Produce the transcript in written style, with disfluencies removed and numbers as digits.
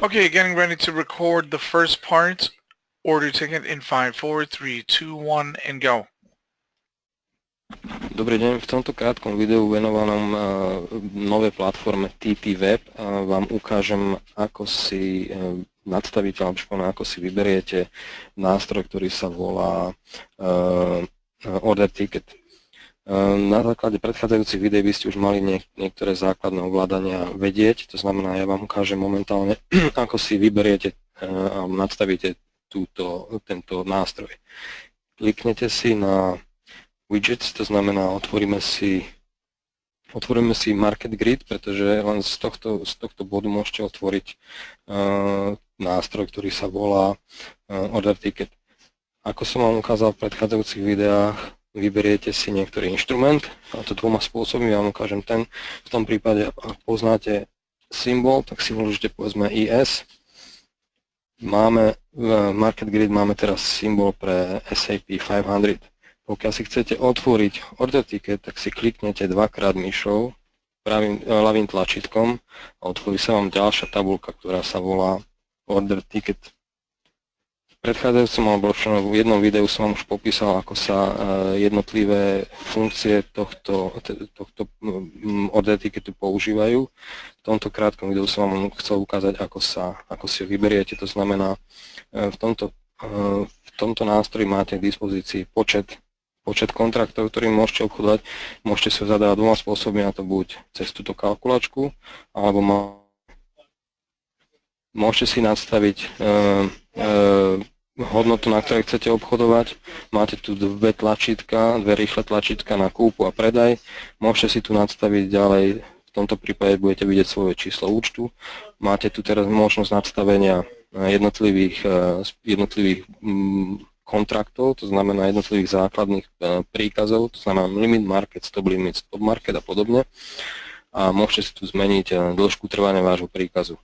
Okay, getting ready to record the first part. Order ticket in 5, 4, 3, 2, 1, and go. Dobrý deň, v tomto krátkom videu venovanom novej platforme TP Web vám ukážem, ako si nadstavíte, alebo ako si vyberiete nástroj, ktorý sa volá Order Ticket. Na základe predchádzajúcich videí by ste už mali niektoré základné ovládania vedieť, to znamená, ja vám ukážem momentálne, ako si vyberiete a nadstavíte tento nástroj. Kliknete si na widgets, to znamená, otvoríme si Market Grid, pretože len z tohto bodu môžete otvoriť nástroj, ktorý sa volá Order Ticket. Ako som vám ukázal v predchádzajúcich videách, vyberiete si niektorý inštrument, a to dvoma spôsobmi, ja vám ukážem ten. V tom prípade, ak poznáte symbol, tak si môžete povedzme IS. V Market Grid máme teraz symbol pre SAP 500. Pokiaľ si chcete otvoriť Order Ticket, tak si kliknete dvakrát myšou, ľavým tlačítkom a otvorí sa vám ďalšia tabuľka, ktorá sa volá Order Ticket. V predchádzajúcom alebo v jednom videu som vám už popísal, ako sa jednotlivé funkcie tohto Order Ticketu používajú. V tomto krátkom videu som vám chcel ukázať, ako si ho vyberiete. To znamená, v tomto nástroji máte k dispozícii počet kontraktov, ktorým môžete obchodovať. Môžete si ho zadávať dvoma spôsobmi, a to buď cez túto kalkulačku, alebo môžete si nastaviť hodnotu, na ktorej chcete obchodovať. Máte tu dve rýchle tlačítka na kúpu a predaj. Môžete si tu nastaviť ďalej, v tomto prípade budete vidieť svoje číslo účtu. Máte tu teraz možnosť nastavenia jednotlivých kontraktov, to znamená jednotlivých základných príkazov, to znamená limit market, stop limit, stop market a podobne. A môžete si tu zmeniť dĺžku trvania vášho príkazu.